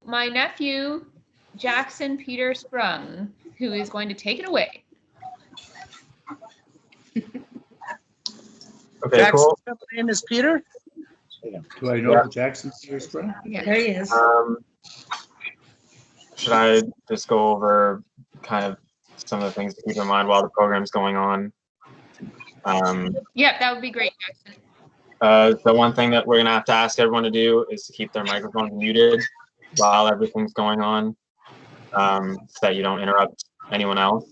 my nephew, Jackson Peter Sprung, who is going to take it away. Okay, Jackson's cool. name is Peter? Do I know Jackson Peter Sprung? Yeah. There he is. Should I just go over kind of some of the things to keep in mind while the program's going on? Yeah, that would be great, Jackson. The one thing that we're going to have to ask everyone to do is to keep their microphones muted while everything's going on, so that you don't interrupt anyone else.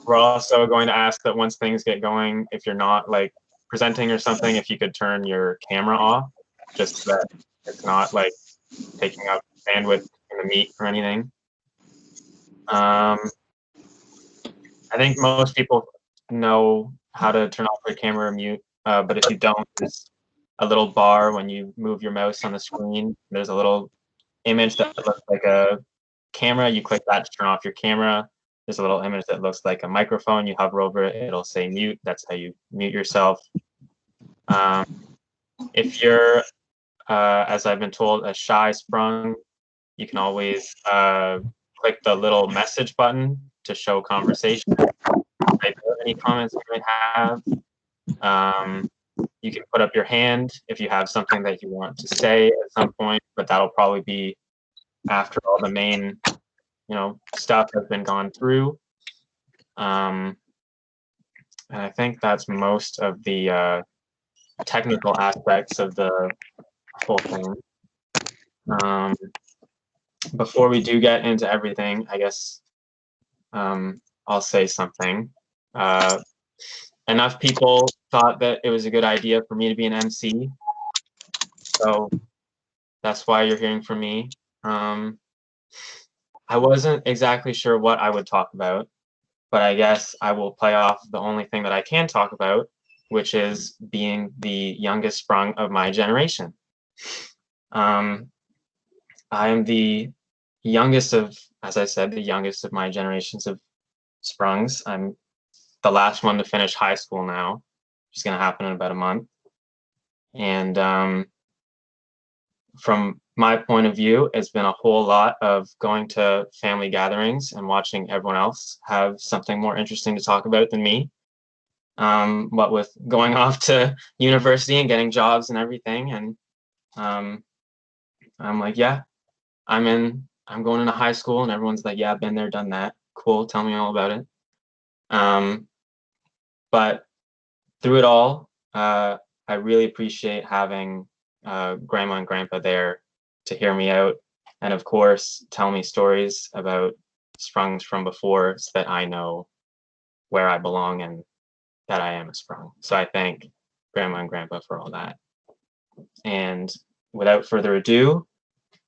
We're also going to ask that once things get going, if you're not like presenting or something, if you could turn your camera off, just so that it's not like taking up bandwidth in the meet or anything. I think most people know how to turn off their camera or mute, but if you don't, there's a little bar when you move your mouse on the screen. There's a little image that looks like a camera. You click that to turn off your camera. There's a little image that looks like a microphone. You hover over it, it'll say mute. That's how you mute yourself. If you're, as I've been told, a shy Sprung, you can always click the little message button to show conversation. Type any comments you might have. You can put up your hand if you have something that you want to say at some point, but that'll probably be after all the main, stuff has been gone through. And I think that's most of the technical aspects of the whole thing. Before we do get into everything, I guess I'll say something. Enough people thought that it was a good idea for me to be an MC, so that's why you're hearing from me. I wasn't exactly sure what I would talk about, but I guess I will play off the only thing that I can talk about, which is being the youngest Sprung of my generation. I am the youngest of, as I said, the youngest of my generations of Sprungs. I'm the last one to finish high school now, which is going to happen in about a month. And from my point of view, it's been a whole lot of going to family gatherings and watching everyone else have something more interesting to talk about than me. What with going off to university and getting jobs and everything. And I'm like, yeah, I'm going into high school, and everyone's like, yeah, been there, done that. Cool, tell me all about it. But through it all, I really appreciate having Grandma and Grandpa there to hear me out, and of course, tell me stories about Sprungs from before, so that I know where I belong and that I am a Sprung. So I thank Grandma and Grandpa for all that. And without further ado,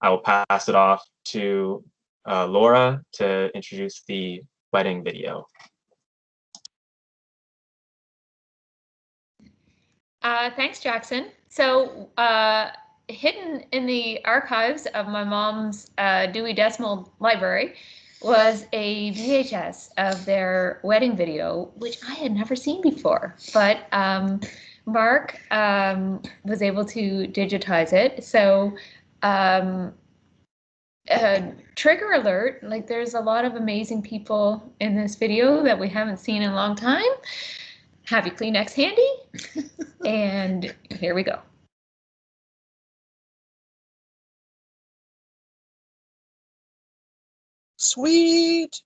I will pass it off to Laura to introduce the wedding video. Thanks, Jackson. So hidden in the archives of my mom's Dewey Decimal Library was a VHS of their wedding video, which I had never seen before. But Mark was able to digitize it. So trigger alert, like there's a lot of amazing people in this video that we haven't seen in a long time. Have your Kleenex handy, and here we go. Sweet.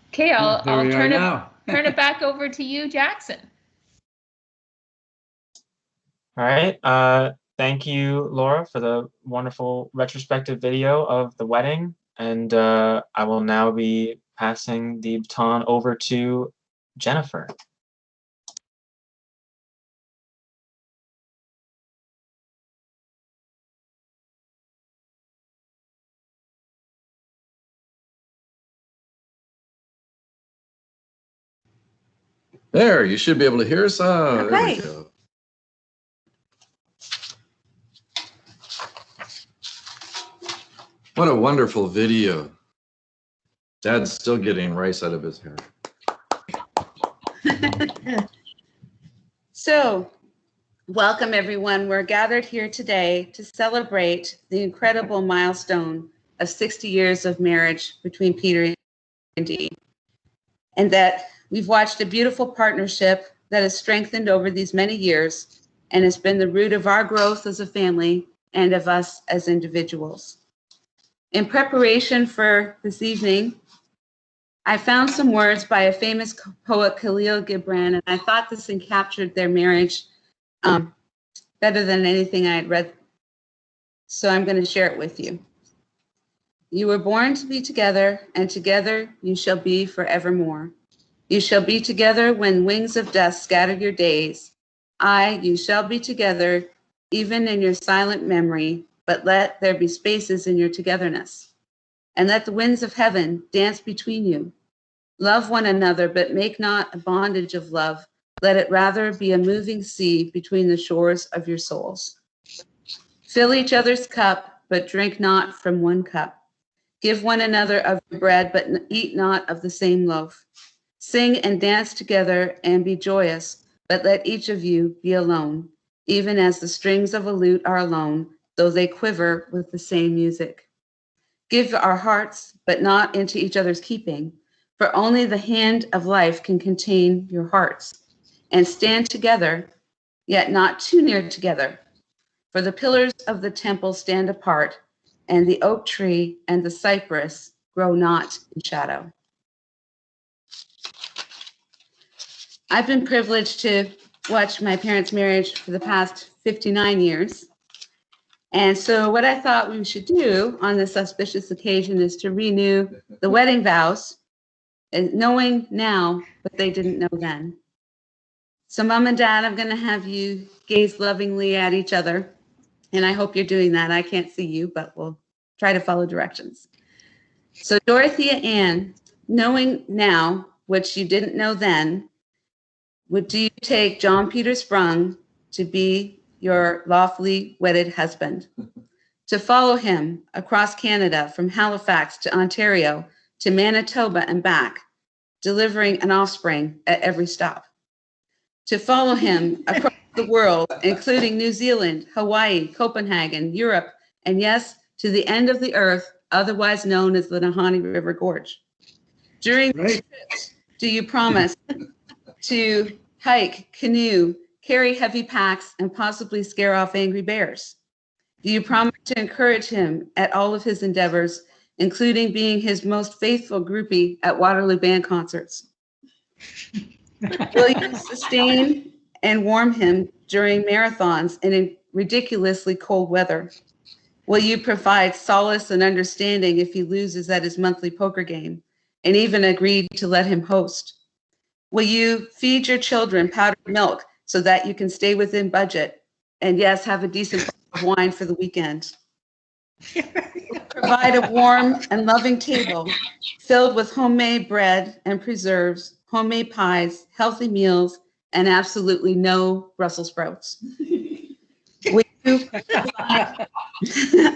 Okay, I'll we are turn it now. turn it back over to you, Jackson. All right. Thank you, Laura, for the wonderful retrospective video of the wedding. And I will now be passing the baton over to Jennifer. There, you should be able to hear us. There we Okay. go. What a wonderful video. Dad's still getting rice out of his hair. So, welcome everyone. We're gathered here today to celebrate the incredible milestone of 60 years of marriage between Peter and Dee. And that we've watched a beautiful partnership that has strengthened over these many years and has been the root of our growth as a family and of us as individuals. In preparation for this evening, I found some words by a famous poet, Khalil Gibran, and I thought this encaptured their marriage better than anything I had read. So I'm going to share it with you. You were born to be together, and together you shall be forevermore. You shall be together when wings of dust scatter your days. You shall be together, even in your silent memory, but let there be spaces in your togetherness. And let the winds of heaven dance between you. Love one another, but make not a bondage of love. Let it rather be a moving sea between the shores of your souls. Fill each other's cup, but drink not from one cup. Give one another of your bread, but eat not of the same loaf. Sing and dance together and be joyous, but let each of you be alone, even as the strings of a lute are alone, though they quiver with the same music. Give our hearts, but not into each other's keeping, for only the hand of life can contain your hearts. And stand together, yet not too near together, for the pillars of the temple stand apart, and the oak tree and the cypress grow not in shadow. I've been privileged to watch my parents' marriage for the past 59 years. And so what I thought we should do on this auspicious occasion is to renew the wedding vows, and knowing now what they didn't know then. So Mom and Dad, I'm going to have you gaze lovingly at each other. And I hope you're doing that. I can't see you, but we'll try to follow directions. So Dorothea Ann, knowing now what you didn't know then, do you take John Peter Sprung to be your lawfully wedded husband, to follow him across Canada from Halifax to Ontario to Manitoba and back, delivering an offspring at every stop, to follow him across the world, including New Zealand, Hawaii, Copenhagen, Europe, and yes, to the end of the earth, otherwise known as the Nahanni River Gorge. During these trips, do you promise to hike, canoe, carry heavy packs, and possibly scare off angry bears? Do you promise to encourage him at all of his endeavors, including being his most faithful groupie at Waterloo Band concerts? Will you sustain and warm him during marathons and in ridiculously cold weather? Will you provide solace and understanding if he loses at his monthly poker game, and even agree to let him host? Will you feed your children powdered milk so that you can stay within budget, and yes, have a decent bottle of wine for the weekend? Provide a warm and loving table filled with homemade bread and preserves, homemade pies, healthy meals, and absolutely no Brussels sprouts. Will you provide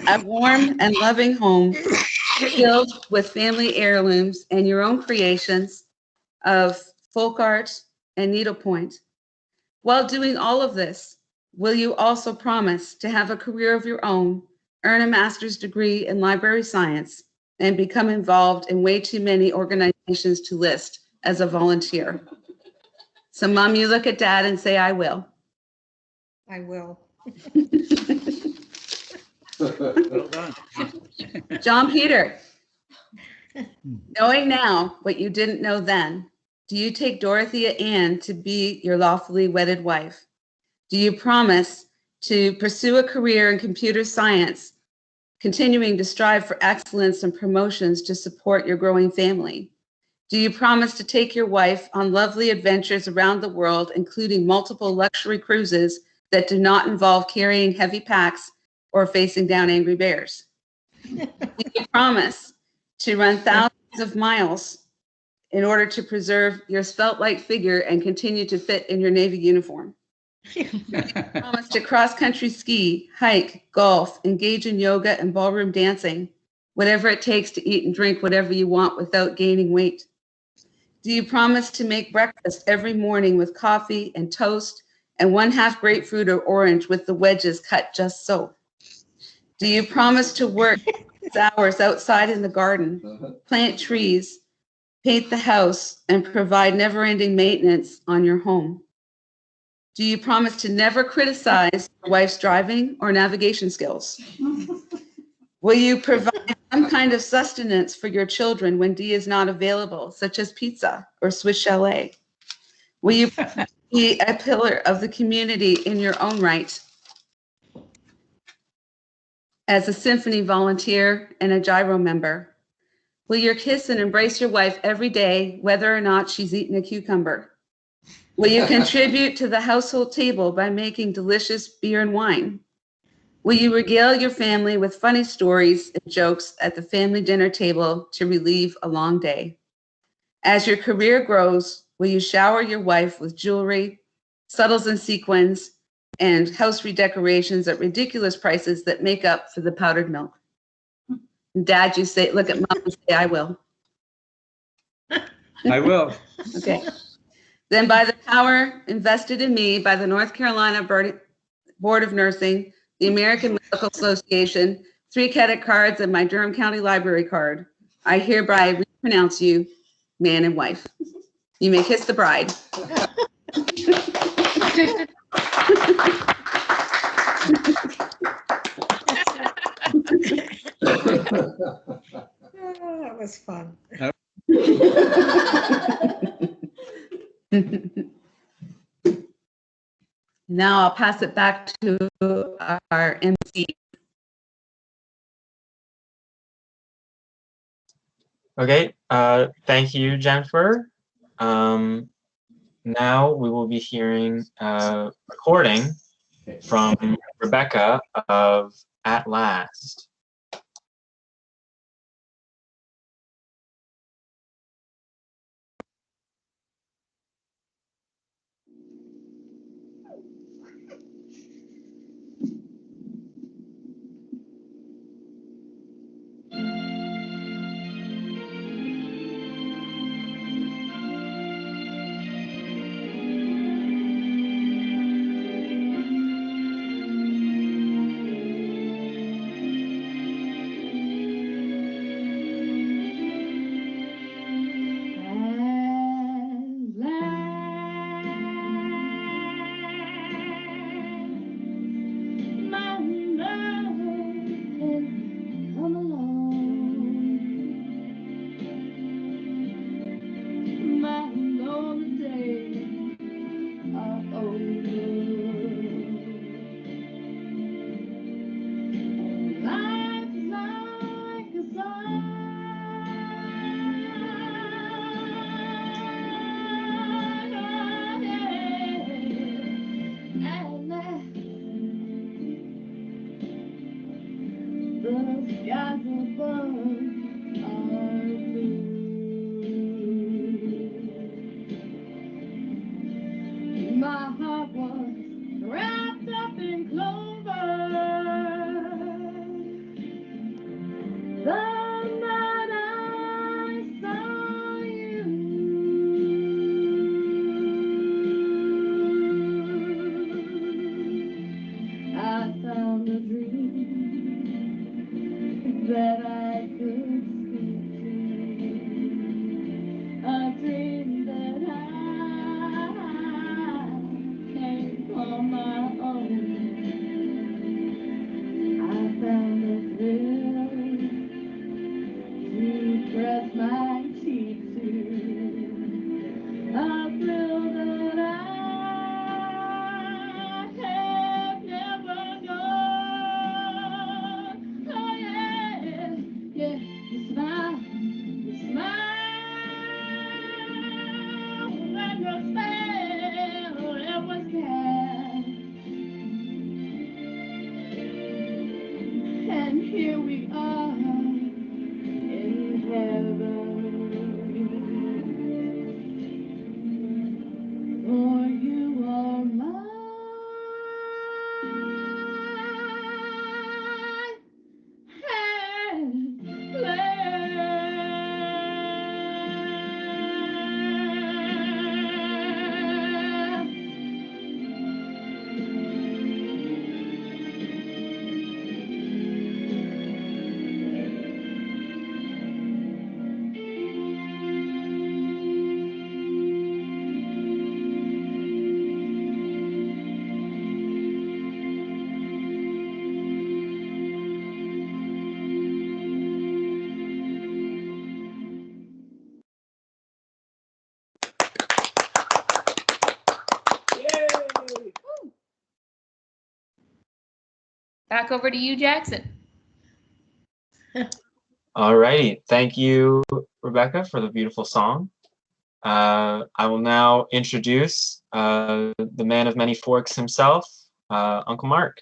a warm and loving home filled with family heirlooms and your own creations of folk art and needlepoint? While doing all of this, will you also promise to have a career of your own, earn a master's degree in library science, and become involved in way too many organizations to list as a volunteer? So, Mom, you look at Dad and say, I will. I will. Well done. John Peter, Knowing now what you didn't know then, do you take Dorothea Ann to be your lawfully wedded wife? Do you promise to pursue a career in computer science, continuing to strive for excellence and promotions to support your growing family? Do you promise to take your wife on lovely adventures around the world, including multiple luxury cruises that do not involve carrying heavy packs or facing down angry bears? Do you promise to run thousands of miles in order to preserve your svelte-like figure and continue to fit in your Navy uniform? Promise to cross-country ski, hike, golf, engage in yoga and ballroom dancing, whatever it takes to eat and drink whatever you want without gaining weight? Do you promise to make breakfast every morning with coffee and toast and 1/2 grapefruit or orange with the wedges cut just so? Do you promise to work 6 hours outside in the garden, plant trees, paint the house, and provide never-ending maintenance on your home? Do you promise to never criticize your wife's driving or navigation skills? Will you provide some kind of sustenance for your children when Dee is not available, such as pizza or Swiss chalet? Will you be a pillar of the community in your own right as a symphony volunteer and a gyro member? Will you kiss and embrace your wife every day, whether or not she's eaten a cucumber? Will you contribute to the household table by making delicious beer and wine? Will you regale your family with funny stories and jokes at the family dinner table to relieve a long day? As your career grows, will you shower your wife with jewelry, subtles and sequins, and house redecorations at ridiculous prices that make up for the powdered milk? Dad, you say, look at Mom and say, I will. I will. Okay. Then by the power invested in me by the North Carolina Board of Nursing, the American Medical Association, 3 credit cards, and my Durham County Library card, I hereby pronounce you man and wife. You may kiss the bride. Oh, that was fun. Now I'll pass it back to our MC. Okay, thank you, Jennifer. Now we will be hearing a recording from Rebecca of At Last. press my cheek to a thrill that I have never known. Oh yeah, yeah, you smile, you smile, and your spell it was cast. And here we are in heaven. For you are mine. Back over to you, Jackson. All righty. Thank you, Rebecca, for the beautiful song. I will now introduce the man of many forks himself, Uncle Mark.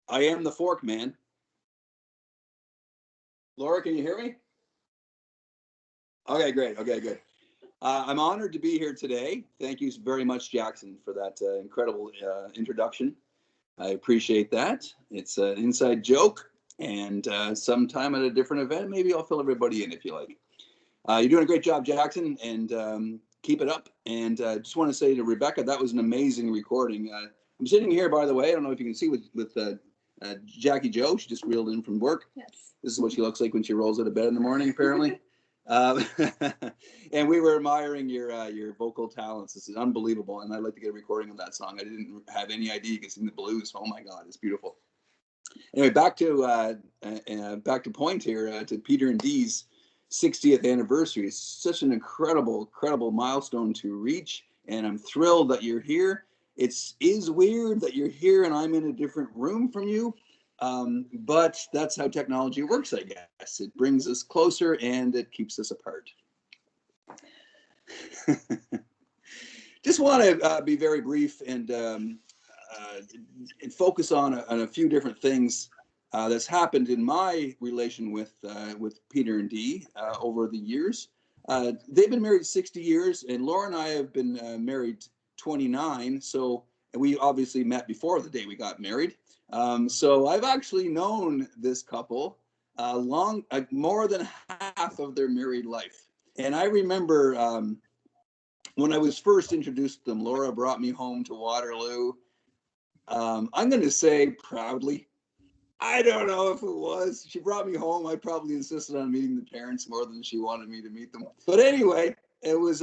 I am the fork man. Laura, can you hear me? Okay, great. Okay, good. I'm honored to be here today. Thank you very much, Jackson, for that incredible introduction. I appreciate that. It's an inside joke, and sometime at a different event, maybe I'll fill everybody in if you like. You're doing a great job, Jackson, and keep it up. And just want to say to Rebecca, that was an amazing recording. I'm sitting here, by the way, I don't know if you can see with Jackie Joe. She just reeled in from work. Yes. This is what she looks like when she rolls out of bed in the morning, apparently. And we were admiring your vocal talents. This is unbelievable, and I'd like to get a recording of that song. I didn't have any idea you could sing the blues. Oh my God, it's beautiful. Anyway, back to point here to Peter and Dee's 60th anniversary. It's such an incredible milestone to reach, and I'm thrilled that you're here. It is weird that you're here and I'm in a different room from you. But that's how technology works, I guess. It brings us closer and it keeps us apart. Just want to be very brief and focus on a few different things that's happened in my relation with Peter and Dee over the years. They've been married 60 years, and Laura and I have been married 29. So, and we obviously met before the day we got married. So I've actually known this couple more than half of their married life. And I remember when I was first introduced to them, Laura brought me home to Waterloo. I'm going to say proudly. I don't know if it was. She brought me home. I probably insisted on meeting the parents more than she wanted me to meet them. But anyway, it's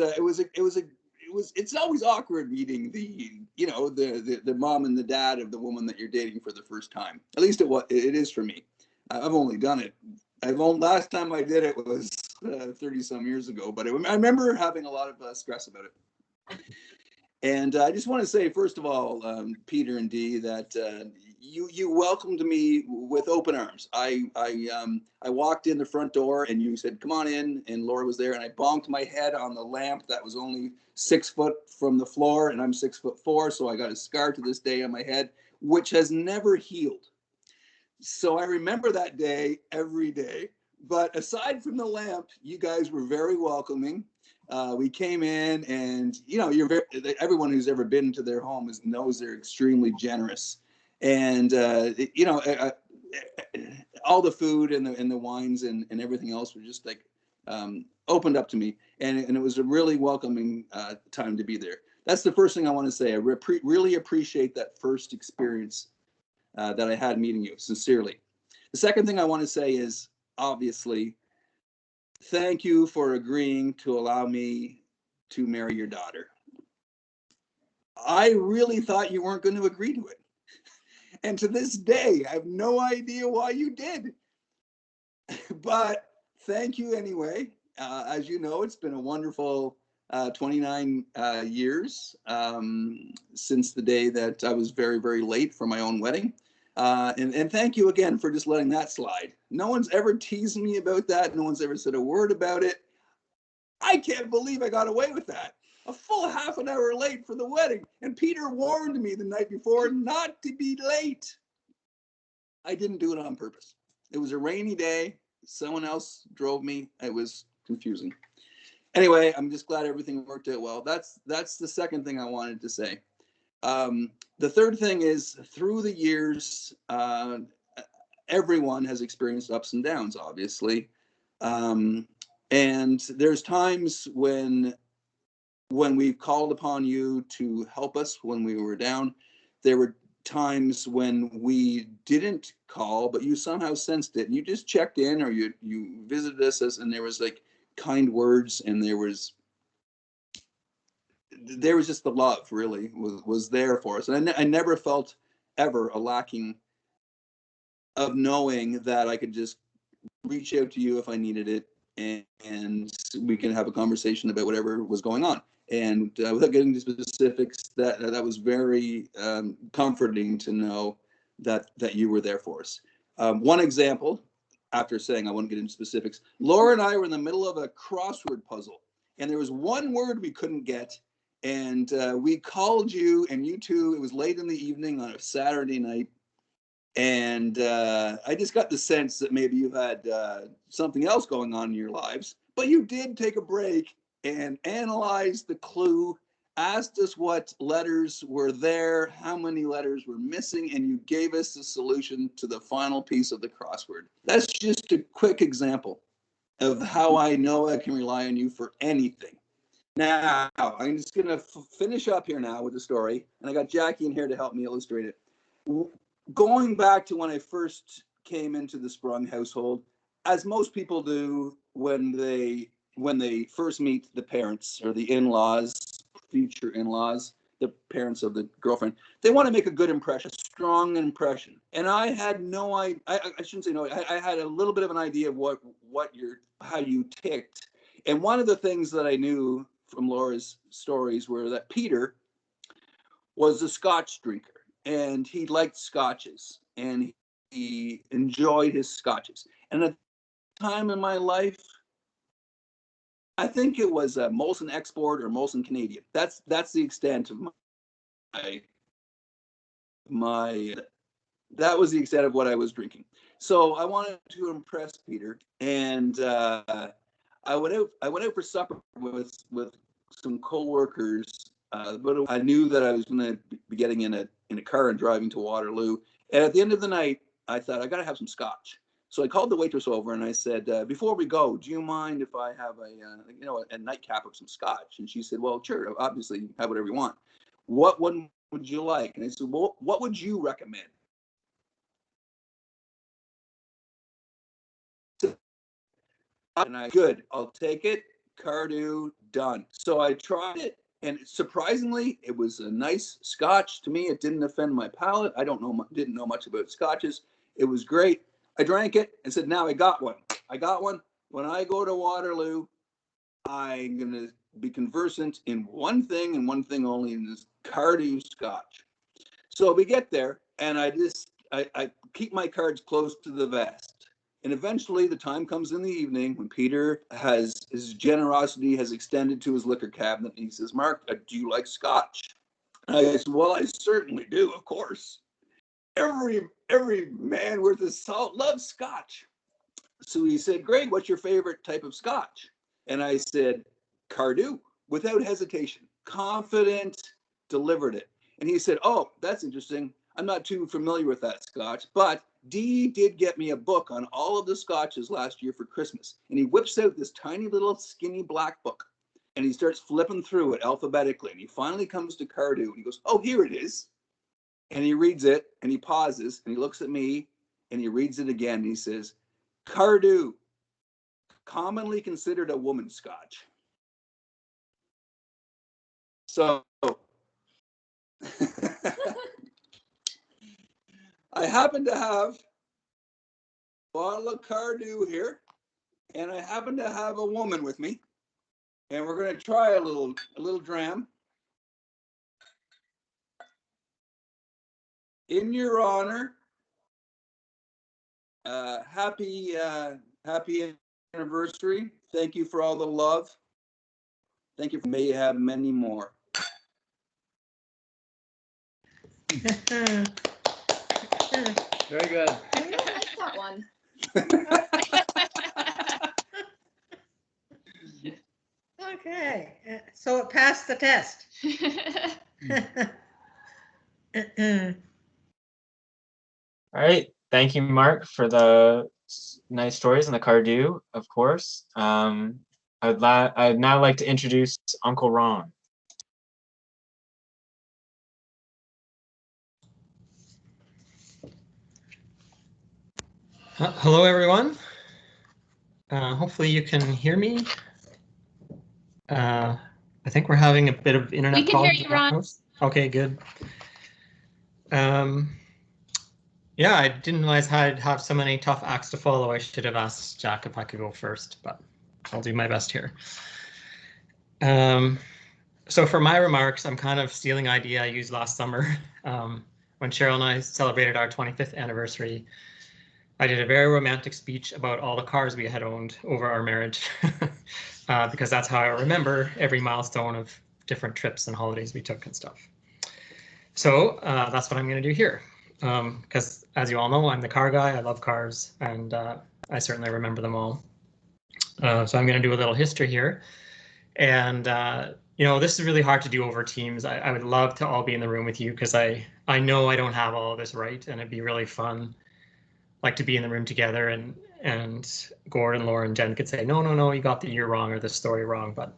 always awkward meeting the mom and the dad of the woman that you're dating for the first time. At least it is for me. I've only done it. Last time I did it was 30 some years ago, but I remember having a lot of stress about it. And I just want to say, first of all, Peter and Dee, that you welcomed me with open arms. I walked in the front door and you said, "Come on in," and Laura was there, and I bonked my head on the lamp that was only 6 foot from the floor, and I'm 6'4", so I got a scar to this day on my head, which has never healed. So I remember that day every day. But aside from the lamp, you guys were very welcoming. We came in, and everyone who's ever been to their home knows they're extremely generous, and all the food and the wines and everything else were just like opened up to me, and it was a really welcoming time to be there. That's the first thing I want to say. I really appreciate that first experience that I had meeting you, sincerely. The second thing I want to say is, obviously, thank you for agreeing to allow me to marry your daughter. I really thought you weren't going to agree to it. And to this day, I have no idea why you did. But thank you anyway. As you know, it's been a wonderful 29 years since the day that I was very, very late for my own wedding. And thank you again for just letting that slide. No one's ever teased me about that. No one's ever said a word about it. I can't believe I got away with that. A full half an hour late for the wedding. And Peter warned me the night before not to be late. I didn't do it on purpose. It was a rainy day. Someone else drove me. It was confusing. Anyway, I'm just glad everything worked out well. That's the second thing I wanted to say. The third thing is, through the years, everyone has experienced ups and downs, obviously. And there's times when we've called upon you to help us when we were down. There were times when we didn't call, but you somehow sensed it, and you just checked in, or you visited us, and there was like kind words, and there was just the love really was there for us. And I never felt ever a lacking of knowing that I could just reach out to you if I needed it, and we can have a conversation about whatever was going on. And without getting into specifics, that was very comforting to know that you were there for us. One example, after saying I wouldn't get into specifics, Laura and I were in the middle of a crossword puzzle, and there was one word we couldn't get, and we called you, and you two, it was late in the evening on a Saturday night, and I just got the sense that maybe you had something else going on in your lives, but you did take a break and analyze the clue, asked us what letters were there, how many letters were missing, and you gave us the solution to the final piece of the crossword. That's just a quick example of how I know I can rely on you for anything. Now, I'm just going to finish up here now with the story, and I got Jackie in here to help me illustrate it. Going back to when I first came into the Sprung household, as most people do when they first meet the parents or the in-laws, future in-laws, the parents of the girlfriend, they want to make a good impression, a strong impression. And I had no idea, I shouldn't say no, I had a little bit of an idea of how you ticked. And one of the things that I knew from Laura's stories were that Peter was a Scotch drinker, and he liked scotches, and he enjoyed his scotches. And at the time in my life, I think it was a Molson Export or Molson Canadian. That's the extent of my that was the extent of what I was drinking. So I wanted to impress Peter, and I went out for supper with some coworkers. But I knew that I was going to be getting in a car and driving to Waterloo. And at the end of the night, I thought I got to have some scotch. So I called the waitress over and I said, before we go, do you mind if I have a nightcap of some scotch? And she said, well, sure, obviously have whatever you want. What one would you like? And I said, well, what would you recommend? And good, I'll take it. Cardew, done. So I tried it, and surprisingly, it was a nice scotch to me. It didn't offend my palate. Didn't know much about scotches. It was great. I drank it and said, now I got one. When I go to Waterloo, I'm going to be conversant in one thing and one thing only, in this Cardew scotch. So we get there, and I keep my cards close to the vest. And eventually the time comes in the evening when Peter his generosity has extended to his liquor cabinet. And he says, Mark, do you like scotch? And I said, well, I certainly do, of course. Every man worth his salt loves scotch. So he said, Greg, what's your favorite type of scotch? And I said, Cardew, without hesitation, confident, delivered it. And he said, oh, that's interesting. I'm not too familiar with that scotch, but Dee did get me a book on all of the scotches last year for Christmas. And he whips out this tiny little skinny black book, and he starts flipping through it alphabetically. And he finally comes to Cardew, and he goes, oh, here it is. And he reads it, and he pauses, and he looks at me, and he reads it again, and he says, Cardew, commonly considered a woman's scotch. So I happen to have a bottle of Cardew here, and I happen to have a woman with me, and we're going to try a little dram. In your honor, happy anniversary. Thank you for all the love. Thank you. May you have many more. Very good. I don't like that one. Okay, so it passed the test. All right. Thank you, Mark, for the nice stories and the Cardew, of course. I'd now like to introduce Uncle Ron. Hello, everyone. Hopefully you can hear me. I think we're having a bit of internet We can hear problems. you, Ron. Okay, good. Yeah, I didn't realize I'd have so many tough acts to follow. I should have asked Jack if I could go first, but I'll do my best here. So for my remarks, I'm kind of stealing an idea I used last summer. When Cheryl and I celebrated our 25th anniversary, I did a very romantic speech about all the cars we had owned over our marriage, because that's how I remember every milestone of different trips and holidays we took and stuff. So that's what I'm going to do here, because as you all know, I'm the car guy. I love cars, and I certainly remember them all. So I'm going to do a little history here. And, you know, this is really hard to do over Teams. I would love to all be in the room with you, because I know I don't have all of this right, and it'd be really fun, like, to be in the room together, and Gordon, Laura, and Jen could say, no, you got the year wrong or the story wrong, but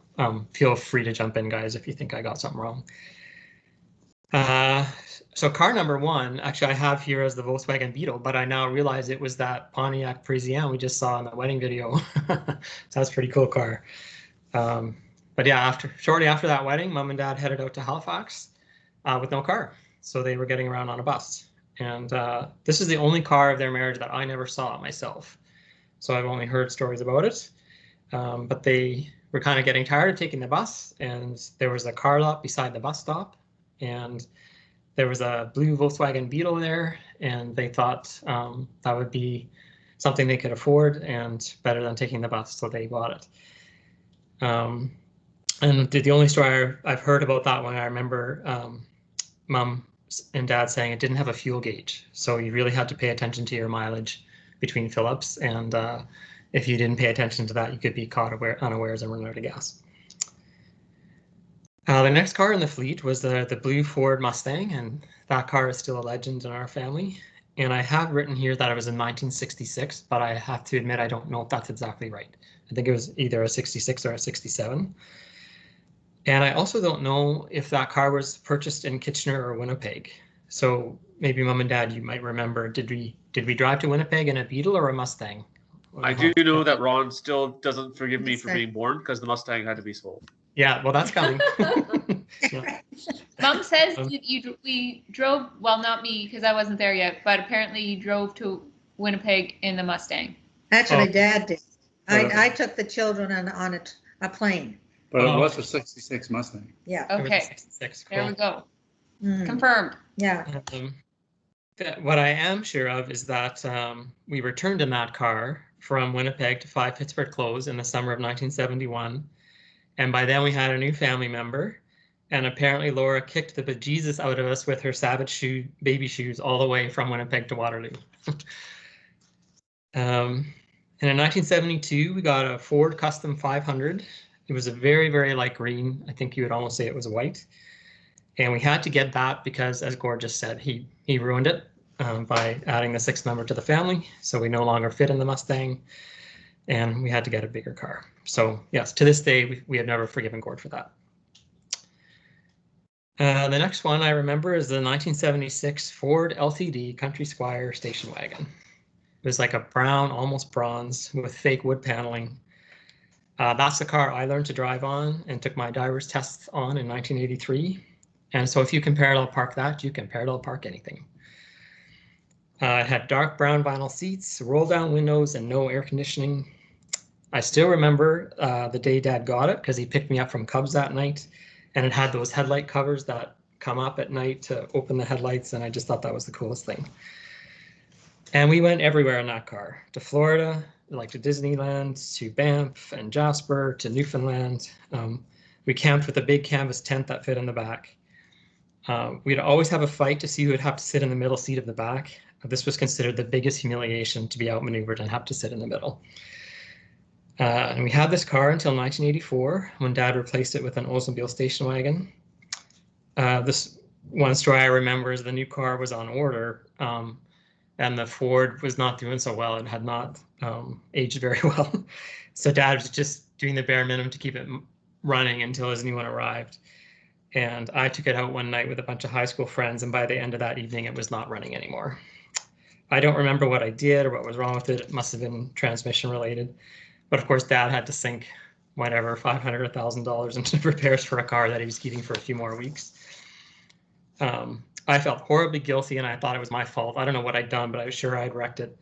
feel free to jump in, guys, if you think I got something wrong. So car number one, actually I have here as the Volkswagen Beetle, but I now realize it was that Pontiac Parisienne we just saw in the wedding video. So that's a pretty cool car. But yeah, shortly after that wedding, Mom and Dad headed out to Halifax with no car. So they were getting around on a bus. And this is the only car of their marriage that I never saw myself. So I've only heard stories about it. But they were kind of getting tired of taking the bus, and there was a car lot beside the bus stop, and there was a blue Volkswagen Beetle there, and they thought that would be something they could afford and better than taking the bus, so they bought it. And the only story I've heard about that one, I remember Mom and Dad saying it didn't have a fuel gauge, so you really had to pay attention to your mileage between fill-ups, and if you didn't pay attention to that, you could be caught unawares and run out of gas. The next car in the fleet was the blue Ford Mustang, and that car is still a legend in our family. And I have written here that it was in 1966, but I have to admit I don't know if that's exactly right. I think it was either a 66 or a 67. And I also don't know if that car was purchased in Kitchener or Winnipeg. So maybe Mom and Dad, you might remember, did we drive to Winnipeg in a Beetle or a Mustang? I do know that Ron still doesn't forgive me for being born because the Mustang had to be sold. Yeah, well, that's coming. Yeah. Mom says we drove, well, not me because I wasn't there yet, but apparently you drove to Winnipeg in the Mustang. Actually, Dad did. I took the children on a plane. But it was a 66 Mustang. Yeah. Okay. 66, There cool. we go. Confirmed. Yeah. What I am sure of is that we returned in that car from Winnipeg to 5 Pittsburgh Close in the summer of 1971. And by then we had a new family member. And apparently Laura kicked the bejesus out of us with her Savage baby shoes all the way from Winnipeg to Waterloo. And in 1972, we got a Ford Custom 500. It was a very, very light green. I think you would almost say it was white. And we had to get that because, as Gord just said, he ruined it by adding the 6th member to the family. So we no longer fit in the Mustang, and we had to get a bigger car. So yes, to this day, we have never forgiven Gord for that. The next one I remember is the 1976 Ford LTD Country Squire station wagon. It was like a brown, almost bronze, with fake wood paneling. That's the car I learned to drive on and took my driver's tests on in 1983. And so if you can parallel park that, you can parallel park anything. It had dark brown vinyl seats, roll down windows, and no air conditioning. I still remember the day Dad got it because he picked me up from Cubs that night, and it had those headlight covers that come up at night to open the headlights, and I just thought that was the coolest thing. And we went everywhere in that car, to Florida, like to Disneyland, to Banff and Jasper, to Newfoundland. We camped with a big canvas tent that fit in the back. We'd always have a fight to see who would have to sit in the middle seat of the back. This was considered the biggest humiliation, to be outmaneuvered and have to sit in the middle. And we had this car until 1984, when Dad replaced it with an Oldsmobile station wagon. This one story I remember is the new car was on order, and the Ford was not doing so well. It had not aged very well. So Dad was just doing the bare minimum to keep it running until his new one arrived. And I took it out one night with a bunch of high school friends, and by the end of that evening, it was not running anymore. I don't remember what I did or what was wrong with it. It must have been transmission related. But of course, Dad had to sink whatever, $500 or $1,000 into repairs for a car that he was keeping for a few more weeks. I felt horribly guilty, and I thought it was my fault. I don't know what I'd done, but I was sure I'd wrecked it.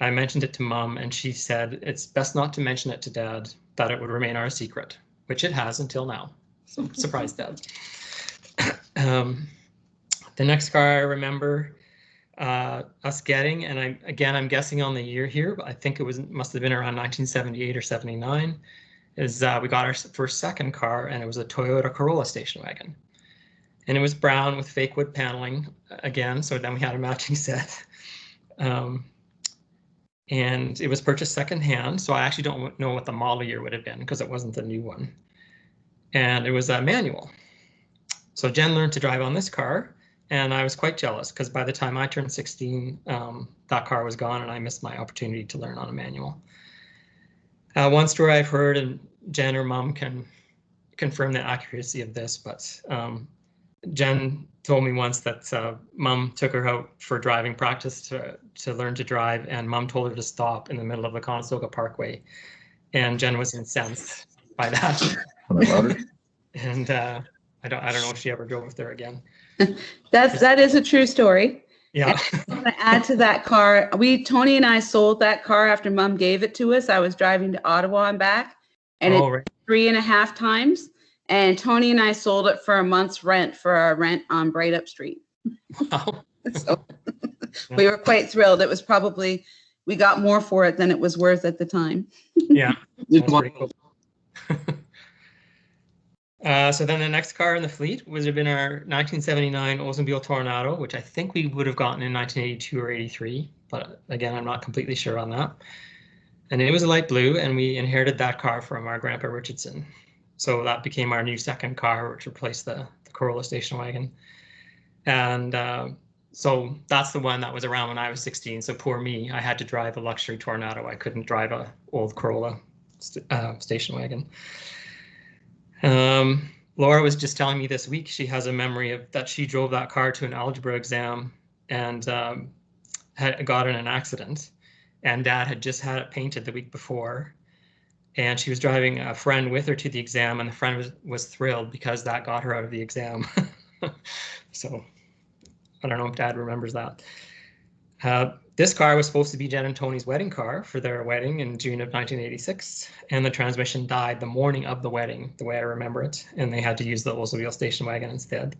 I mentioned it to Mom, and she said it's best not to mention it to Dad, that it would remain our secret, which it has until now. So surprise, Dad. The next car I remember us getting, and I'm guessing on the year here, but I think must have been around 1978 or 79, is we got our first second car, and it was a Toyota Corolla station wagon. And it was brown with fake wood paneling again, so then we had a matching set. And it was purchased secondhand, so I actually don't know what the model year would have been because it wasn't the new one. And it was a manual. So Jen learned to drive on this car, and I was quite jealous because by the time I turned 16, that car was gone, and I missed my opportunity to learn on a manual. One story I've heard, and Jen or Mom can confirm the accuracy of this, but Jen told me once that Mom took her out for driving practice to learn to drive, and Mom told her to stop in the middle of the Conestoga Parkway, and Jen was incensed by that. And I don't know if she ever drove there again. That is a true story. Yeah. I want to add to that car. Tony and I sold that car after Mom gave it to us. I was driving to Ottawa and back, and right. 3.5 times. And Tony and I sold it for a month's rent for our rent on Bright Up Street. Wow. So we were quite thrilled. It was probably, we got more for it than it was worth at the time. Yeah, that's pretty cool. So then the next car in the fleet would have been our 1979 Oldsmobile Tornado, which I think we would have gotten in 1982 or 83. But again, I'm not completely sure on that. And it was a light blue, and we inherited that car from our Grandpa Richardson. So that became our new second car, which replaced the Corolla station wagon. And so that's the one that was around when I was 16. So poor me, I had to drive a luxury Tornado. I couldn't drive a old Corolla station wagon. Laura was just telling me this week she has a memory of that she drove that car to an algebra exam and had got in an accident. And Dad had just had it painted the week before. And she was driving a friend with her to the exam, and the friend was thrilled because that got her out of the exam. So I don't know if Dad remembers that. This car was supposed to be Jen and Tony's wedding car for their wedding in June of 1986, and the transmission died the morning of the wedding, the way I remember it, and they had to use the Oldsmobile station wagon instead.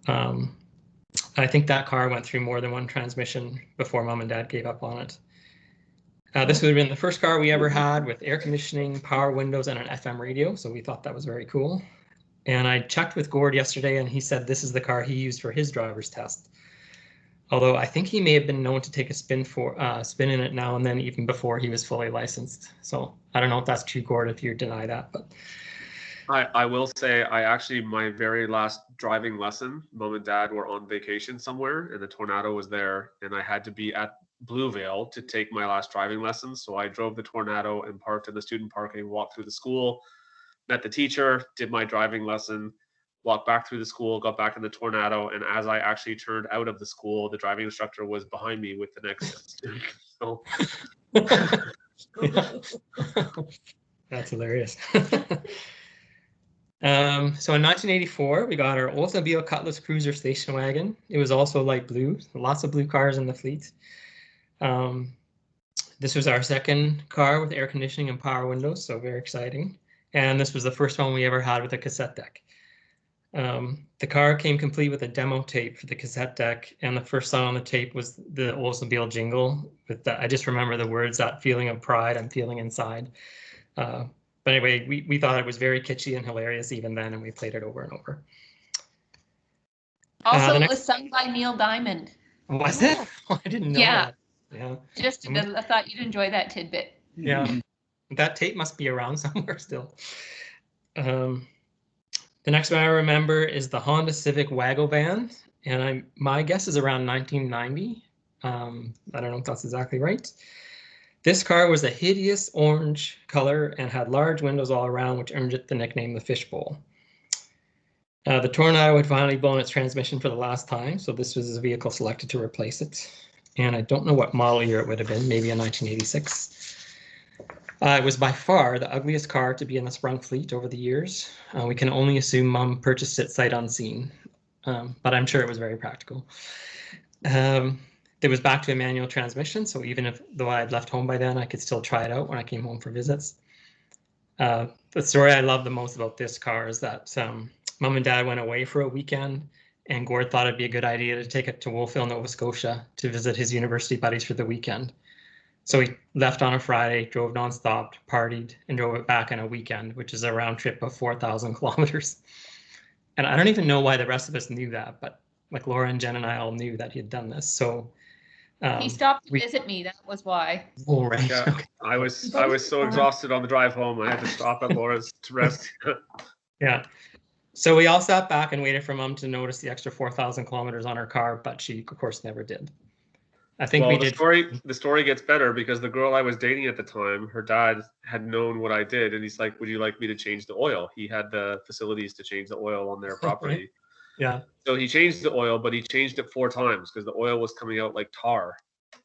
I think that car went through more than one transmission before Mom and Dad gave up on it. This would have been the first car we ever had with air conditioning, power windows, and an FM radio, so we thought that was very cool. And I checked with Gord yesterday, and he said this is the car he used for his driver's test. Although I think he may have been known to take a spin in it now and then, even before he was fully licensed. So I don't know if that's true, Gord, if you deny that. But I will say my very last driving lesson, Mom and Dad were on vacation somewhere, and the Tornado was there, and I had to be at Bluevale to take my last driving lessons. So I drove the Tornado and parked in the student parking, walked through the school, met the teacher, did my driving lesson, walked back through the school, got back in the Tornado, and as I actually turned out of the school, the driving instructor was behind me with the next student. So that's hilarious. So in 1984, we got our Oldsmobile Cutlass Cruiser station wagon. It was also light blue, lots of blue cars in the fleet. This was our second car with air conditioning and power windows, so very exciting. And this was the first one we ever had with a cassette deck. The car came complete with a demo tape for the cassette deck, and the first song on the tape was the Oldsmobile jingle. With I just remember the words, "That feeling of pride I'm feeling inside." But anyway, we thought it was very kitschy and hilarious even then, and we played it over and over. Also, it was sung by Neil Diamond. Was it? Oh, I didn't know that. Yeah. Just I thought you'd enjoy that tidbit. Yeah. That tape must be around somewhere still. The next one I remember is the Honda Civic Wago van, and my guess is around 1990. I don't know if that's exactly right. This car was a hideous orange color and had large windows all around, which earned it the nickname the Fishbowl. The Tornado had finally blown its transmission for the last time, so this was the vehicle selected to replace it. And I don't know what model year it would have been, maybe a 1986. It was by far the ugliest car to be in the Sprung fleet over the years. We can only assume Mom purchased it sight unseen, but I'm sure it was very practical. It was back to a manual transmission, so even though I had left home by then, I could still try it out when I came home for visits. The story I love the most about this car is that Mom and Dad went away for a weekend, and Gord thought it'd be a good idea to take it to Wolfville, Nova Scotia to visit his university buddies for the weekend. So he left on a Friday, drove nonstop, partied, and drove it back on a weekend, which is a round trip of 4,000 kilometers. And I don't even know why the rest of us knew that, but like Laura and Jen and I all knew that he had done this. So he stopped to visit me. That was why. Oh, right. Yeah, Okay. I was so exhausted on the drive home. I had to stop at Laura's to rest. Yeah. So we all sat back and waited for Mom to notice the extra 4,000 kilometers on her car, but she, of course, never did. I think we did. The story gets better because the girl I was dating at the time, her dad had known what I did, and he's like, "Would you like me to change the oil?" He had the facilities to change the oil on their property. Yeah. So he changed the oil, but he changed it 4 times because the oil was coming out like tar.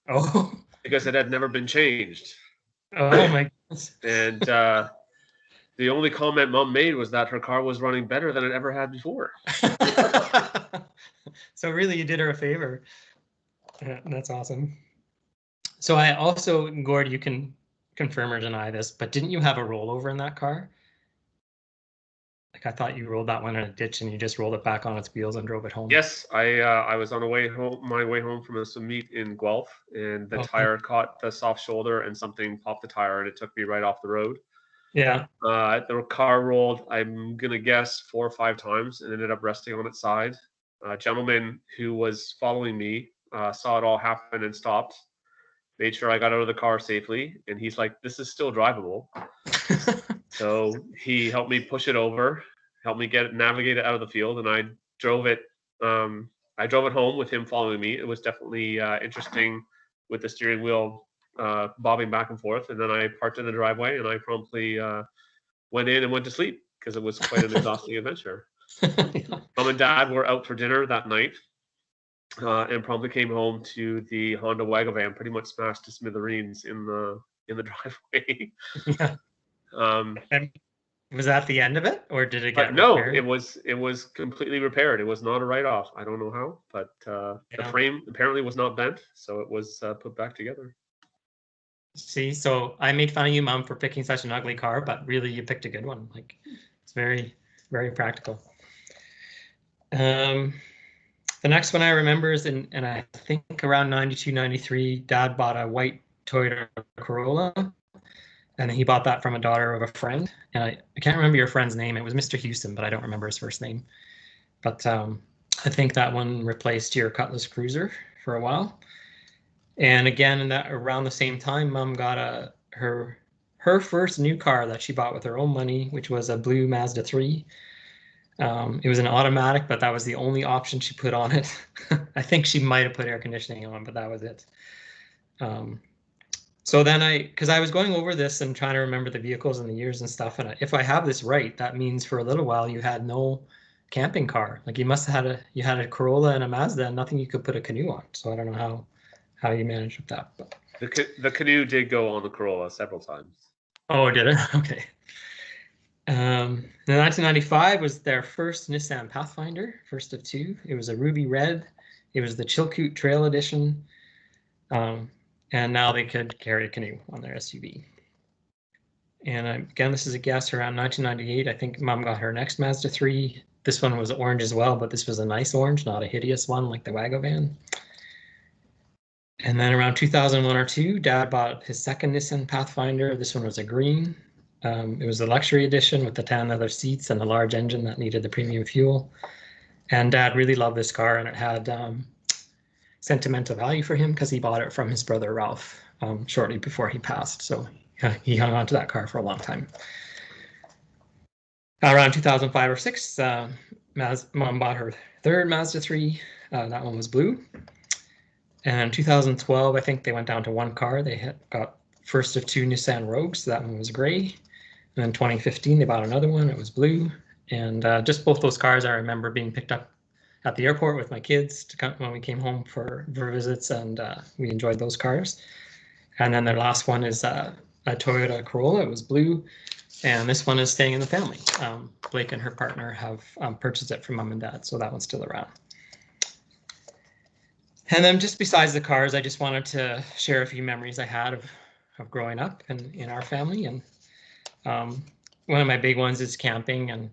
Oh. Because it had never been changed. Oh my goodness. And the only comment Mom made was that her car was running better than it ever had before. So really, you did her a favor. Yeah, that's awesome. So I also, Gord, you can confirm or deny this, but didn't you have a rollover in that car? Like I thought you rolled that one in a ditch and you just rolled it back on its wheels and drove it home. Yes, I was on my way home from some meet in Guelph, and the tire caught the soft shoulder and something popped the tire, and it took me right off the road. Yeah. The car rolled, I'm gonna guess 4 or 5 times, and ended up resting on its side. A gentleman who was following me saw it all happen and stopped, made sure I got out of the car safely, and he's like, "This is still drivable." So he helped me push it over, helped me navigate it out of the field, and I drove it home with him following me. It was definitely interesting with the steering wheel bobbing back and forth, and then I parked in the driveway and I promptly went in and went to sleep because it was quite an exhausting adventure. Mom and Dad were out for dinner that night. And promptly came home to the Honda Wago van, pretty much smashed to smithereens in the driveway. Yeah. And was that the end of it, or did it get repaired? No, it was completely repaired. It was not a write-off. I don't know how, but the frame apparently was not bent, so it was put back together. See, so I made fun of you, Mom, for picking such an ugly car, but really you picked a good one. Like, it's very, very practical. The next one I remember is and I think around 92, 93, Dad bought a white Toyota Corolla, and he bought that from a daughter of a friend. And I can't remember your friend's name. It was Mr. Houston, but I don't remember his first name. But I think that one replaced your Cutlass Cruiser for a while. And again, around the same time, Mom got her first new car that she bought with her own money, which was a blue Mazda 3. It was an automatic, but that was the only option she put on it. I think she might have put air conditioning on, but that was it. So then because I was going over this and trying to remember the vehicles and the years and stuff, and if I have this right, that means for a little while you had no camping car. Like you must have had a Corolla and a Mazda and nothing you could put a canoe on. So I don't know how you managed with that. But the canoe did go on the Corolla several times. Oh, did it? Okay. In 1995 was their first Nissan Pathfinder, first of two. It was a ruby red. It was the Chilkoot Trail Edition. And now they could carry a canoe on their SUV. And again, this is a guess around 1998. I think Mom got her next Mazda 3. This one was orange as well, but this was a nice orange, not a hideous one like the Wago van. And then around 2001 or 2, Dad bought his second Nissan Pathfinder. This one was a green. It was the luxury edition with the tan leather seats and a large engine that needed the premium fuel. And Dad really loved this car, and it had sentimental value for him because he bought it from his brother Ralph shortly before he passed. So he hung on to that car for a long time. Around 2005 or 6, Mom bought her third Mazda 3. That one was blue. And in 2012, I think they went down to one car. They got first of two Nissan Rogues. That one was gray. And then 2015, they bought another one. It was blue. And just both those cars, I remember being picked up at the airport with my kids to come, when we came home for visits, and we enjoyed those cars. And then their last one is a Toyota Corolla. It was blue. And this one is staying in the family. Blake and her partner have purchased it from Mom and Dad, so that one's still around. And then just besides the cars, I just wanted to share a few memories I had of growing up in our family. And one of my big ones is camping. And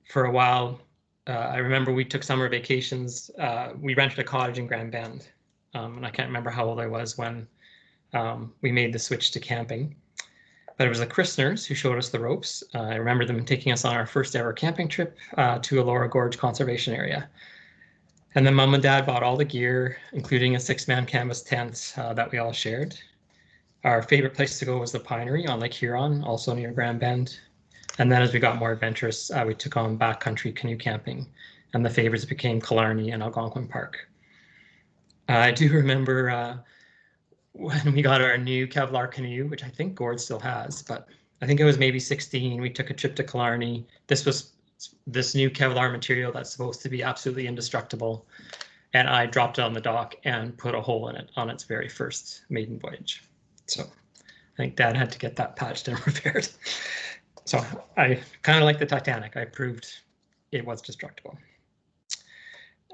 for a while, I remember we took summer vacations. We rented a cottage in Grand Bend. And I can't remember how old I was when we made the switch to camping. But it was the Christners who showed us the ropes. I remember them taking us on our first ever camping trip to Elora Gorge Conservation Area. And then Mom and Dad bought all the gear, including a 6-man canvas tent that we all shared. Our favorite place to go was the Pinery on Lake Huron, also near Grand Bend. And then as we got more adventurous, we took on backcountry canoe camping, and the favorites became Killarney and Algonquin Park. I do remember when we got our new Kevlar canoe, which I think Gord still has, but I think it was maybe 16, we took a trip to Killarney. This was this new Kevlar material that's supposed to be absolutely indestructible. And I dropped it on the dock and put a hole in it on its very first maiden voyage. So I think Dad had to get that patched and repaired. So I kind of like the Titanic. I proved it was destructible.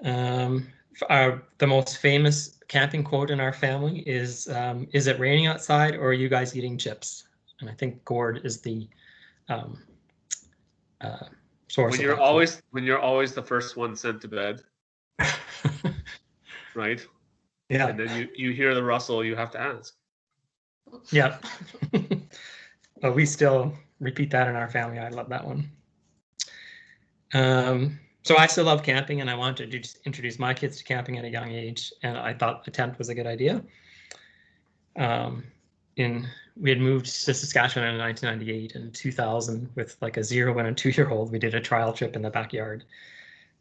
The most famous camping quote in our family is it raining outside, or are you guys eating chips? And I think Gord is the source. When you're always the first one sent to bed, right? Yeah. And then you hear the rustle, you have to ask. Yeah. We still repeat that in our family. I love that one. So I still love camping, and I wanted to introduce my kids to camping at a young age, and I thought a tent was a good idea. We had moved to Saskatchewan in 1998, and in 2000, with like a 0 and a 2-year-old, we did a trial trip in the backyard.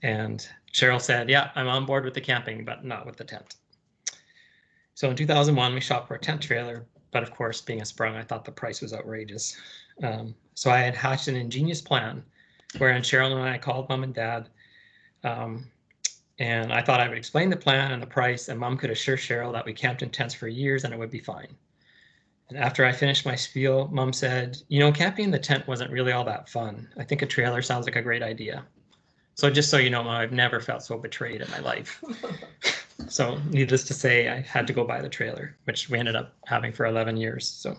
And Cheryl said, yeah, I'm on board with the camping, but not with the tent. So in 2001, we shopped for a tent trailer, but of course, being a Sprung, I thought the price was outrageous. So I had hatched an ingenious plan wherein Cheryl and I called Mom and Dad, and I thought I would explain the plan and the price, and Mom could assure Cheryl that we camped in tents for years and it would be fine. And after I finished my spiel, Mom said, you know, camping in the tent wasn't really all that fun. I think a trailer sounds like a great idea. So just so you know, Mom, I've never felt so betrayed in my life. So needless to say, I had to go buy the trailer, which we ended up having for 11 years. So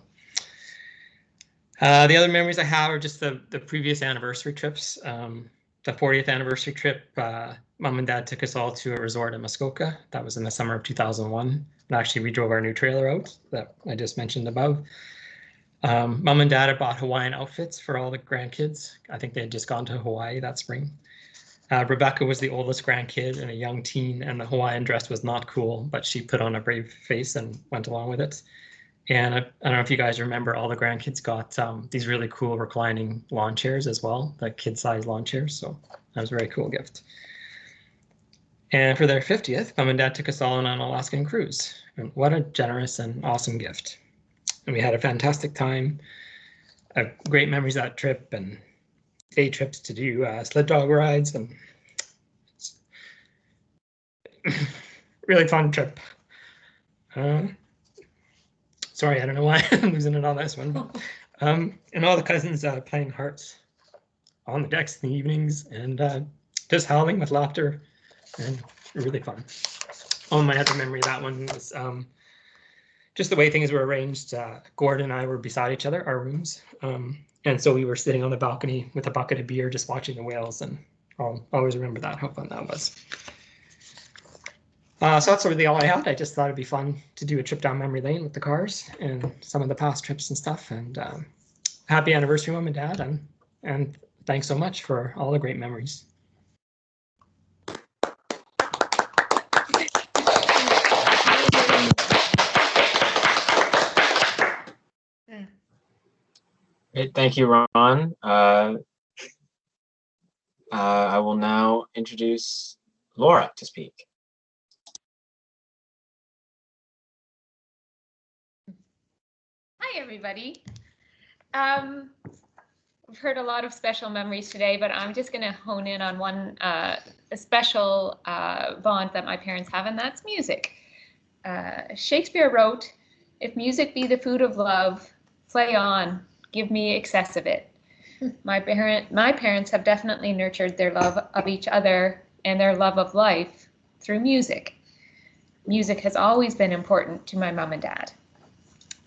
the other memories I have are just the previous anniversary trips. The 40th anniversary trip, Mom and Dad took us all to a resort in Muskoka. That was in the summer of 2001. And actually, we drove our new trailer out that I just mentioned above. Mom and Dad had bought Hawaiian outfits for all the grandkids. I think they had just gone to Hawaii that spring. Rebecca was the oldest grandkid and a young teen, and the Hawaiian dress was not cool, but she put on a brave face and went along with it. And I don't know if you guys remember, all the grandkids got these really cool reclining lawn chairs as well, the kid-sized lawn chairs. So that was a very cool gift. And for their 50th, Mom and Dad took us all on an Alaskan cruise. And what a generous and awesome gift. And we had a fantastic time. Great memories of that trip, and day trips to do sled dog rides, and really fun trip. Sorry, I don't know why I'm losing it on this one. And all the cousins playing hearts on the decks in the evenings and just howling with laughter and really fun. Oh, my other memory of that one was just the way things were arranged. Gord and I were beside each other, our rooms. And so we were sitting on the balcony with a bucket of beer, just watching the whales. And I'll always remember that, how fun that was. So that's really all I had. I just thought it'd be fun to do a trip down memory lane with the cars and some of the past trips and stuff. And happy anniversary, Mom and Dad. And thanks so much for all the great memories. Great, thank you, Ron. I will now introduce Laura to speak. Hi, everybody. We've heard a lot of special memories today, but I'm just going to hone in on one a special bond that my parents have, and that's music. Shakespeare wrote, "If music be the food of love, play on, give me excess of it." My parents have definitely nurtured their love of each other and their love of life through music. Music has always been important to my mom and dad.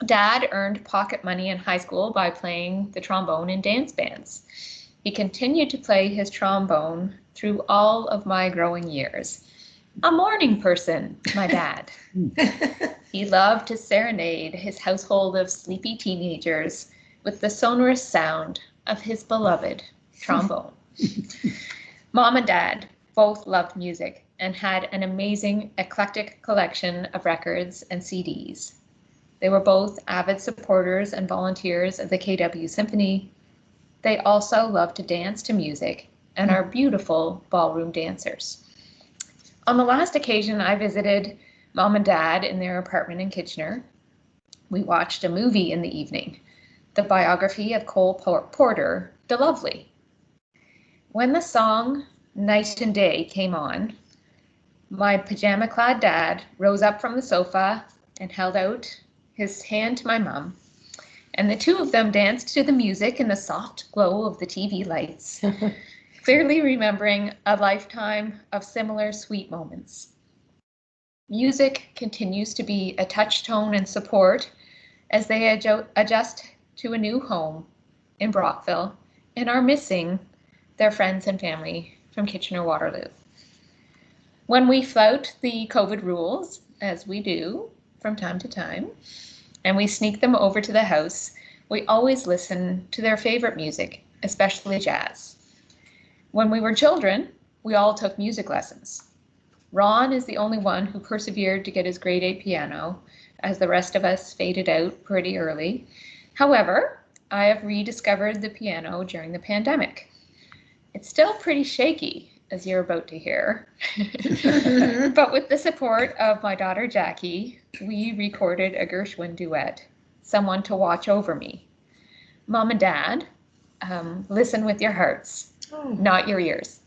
Dad earned pocket money in high school by playing the trombone in dance bands. He continued to play his trombone through all of my growing years. A morning person, my dad. He loved to serenade his household of sleepy teenagers with the sonorous sound of his beloved trombone. Mom and Dad both loved music and had an amazing eclectic collection of records and CDs. They were both avid supporters and volunteers of the KW Symphony. They also loved to dance to music and are beautiful ballroom dancers. On the last occasion I visited Mom and Dad in their apartment in Kitchener, we watched a movie in the evening, the biography of Cole Porter, The Lovely. When the song Night and Day came on, my pajama-clad dad rose up from the sofa and held out his hand to my mom, and the two of them danced to the music in the soft glow of the TV lights, clearly remembering a lifetime of similar sweet moments. Music continues to be a touchstone and support as they adjust to a new home in Brockville and are missing their friends and family from Kitchener-Waterloo. When we flout the COVID rules, as we do from time to time, and we sneak them over to the house, we always listen to their favorite music, especially jazz. When we were children, we all took music lessons. Ron is the only one who persevered to get his grade 8 piano, as the rest of us faded out pretty early. However, I have rediscovered the piano during the pandemic. It's still pretty shaky, as you're about to hear. But with the support of my daughter Jackie, we recorded a Gershwin duet, Someone to Watch Over Me. Mom and Dad, listen with your hearts, not your ears.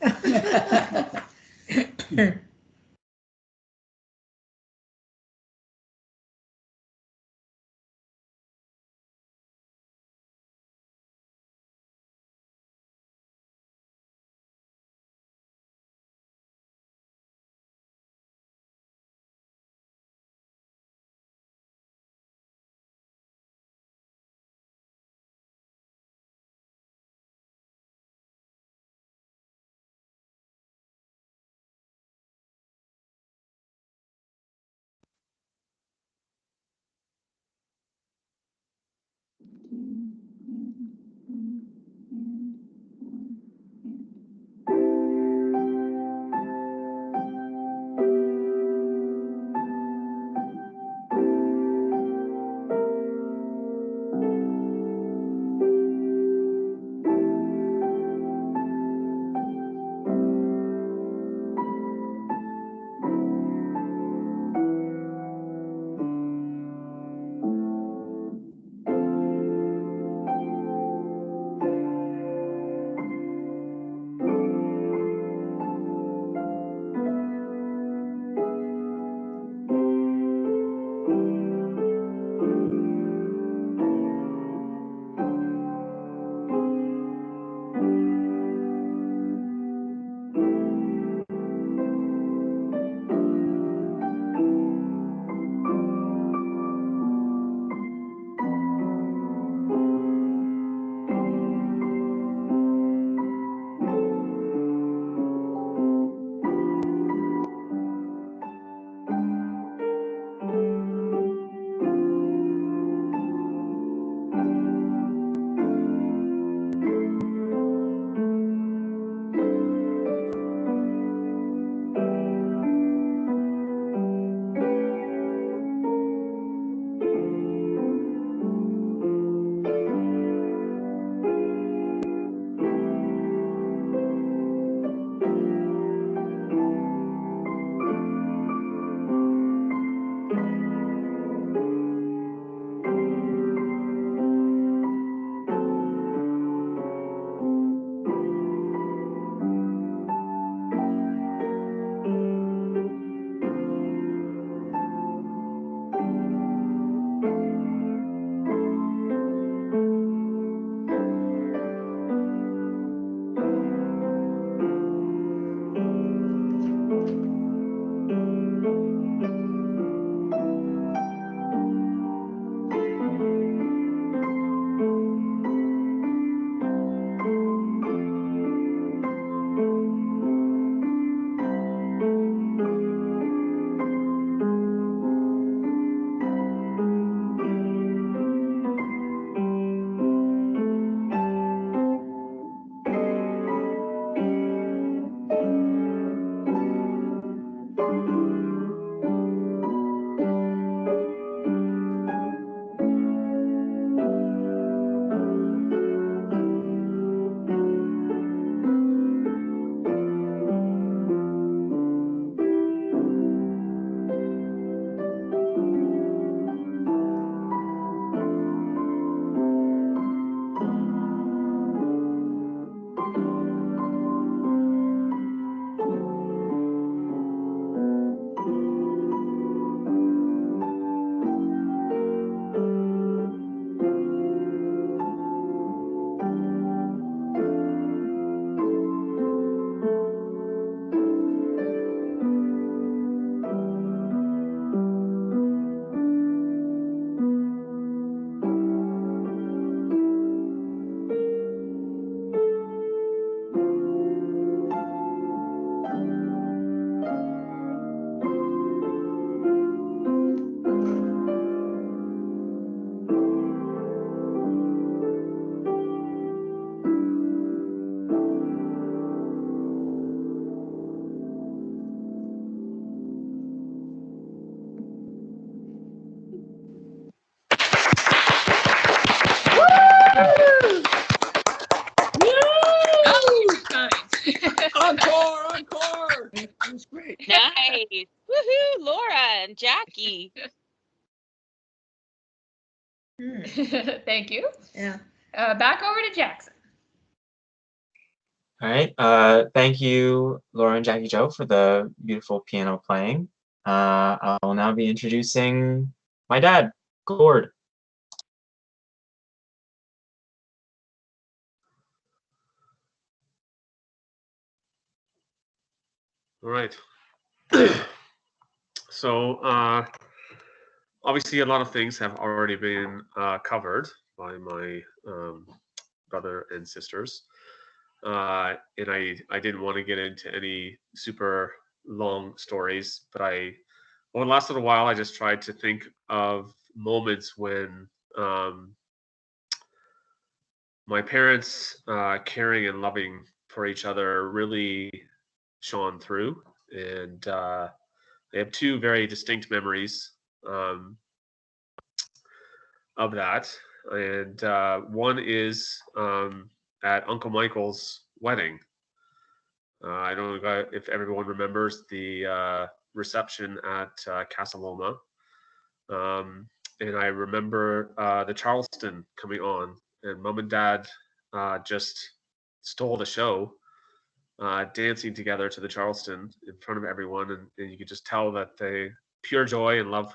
Encore, encore. That was great. Nice. Woohoo, Laura and Jackie. Thank you. Yeah. Back over to Jackson. All right. Thank you, Laura and Jackie Joe, for the beautiful piano playing. I will now be introducing my dad, Gord. All right. So obviously a lot of things have already been covered by my brother and sisters. And I didn't want to get into any super long stories, but over the last little while, I just tried to think of moments when my parents' caring and loving for each other really shone through. And they have two very distinct memories of that. And one is at Uncle Michael's wedding. I don't know if everyone remembers the reception at Casa Loma. And I remember the Charleston coming on, and Mom and Dad just stole the show, dancing together to the Charleston in front of everyone, and you could just tell that pure joy and love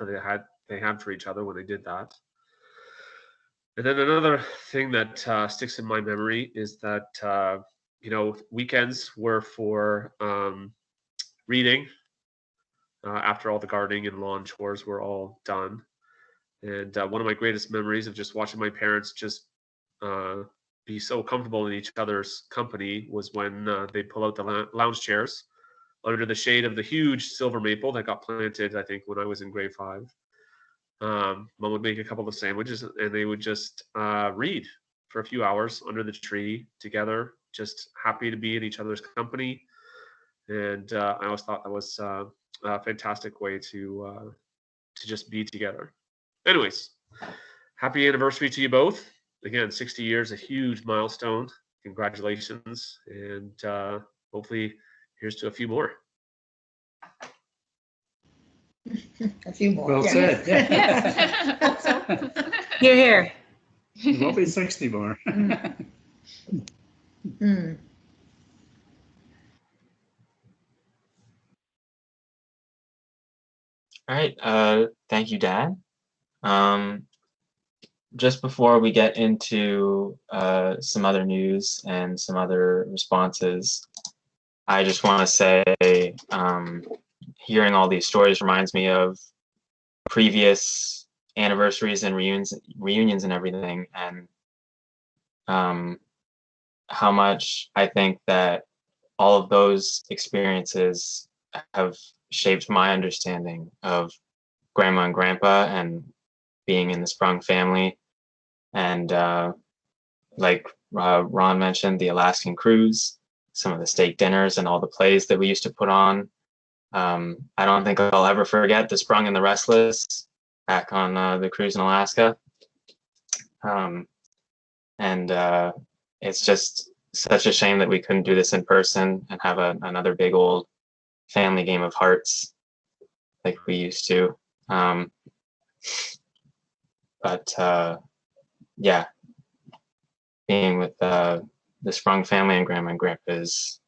they had for each other when they did that. And then another thing that sticks in my memory is that weekends were for reading after all the gardening and lawn chores were all done. And one of my greatest memories of just watching my parents just be so comfortable in each other's company was when they pull out the lounge chairs under the shade of the huge silver maple that got planted, I think, when I was in grade 5. Mom would make a couple of sandwiches, and they would just read for a few hours under the tree together, just happy to be in each other's company. And I always thought that was a fantastic way to just be together. Anyways, happy anniversary to you both. Again, 60 years, a huge milestone. Congratulations. And hopefully here's to a few more. A few more. Well said. Yeah. Hope so. Here, here. It won't be 60 more. Hmm. All right. Thank you, Dad. Just before we get into some other news and some other responses, I just want to say hearing all these stories reminds me of previous anniversaries and reunions and everything, and how much I think that all of those experiences have shaped my understanding of Grandma and Grandpa and being in the Sprung family. And like Ron mentioned, the Alaskan cruise, some of the steak dinners and all the plays that we used to put on. I don't think I'll ever forget the Sprung and the Restless back on the cruise in Alaska. And it's just such a shame that we couldn't do this in person and have another big old family game of hearts like we used to. But yeah, being with the Sprung family and Grandma and Grandpa is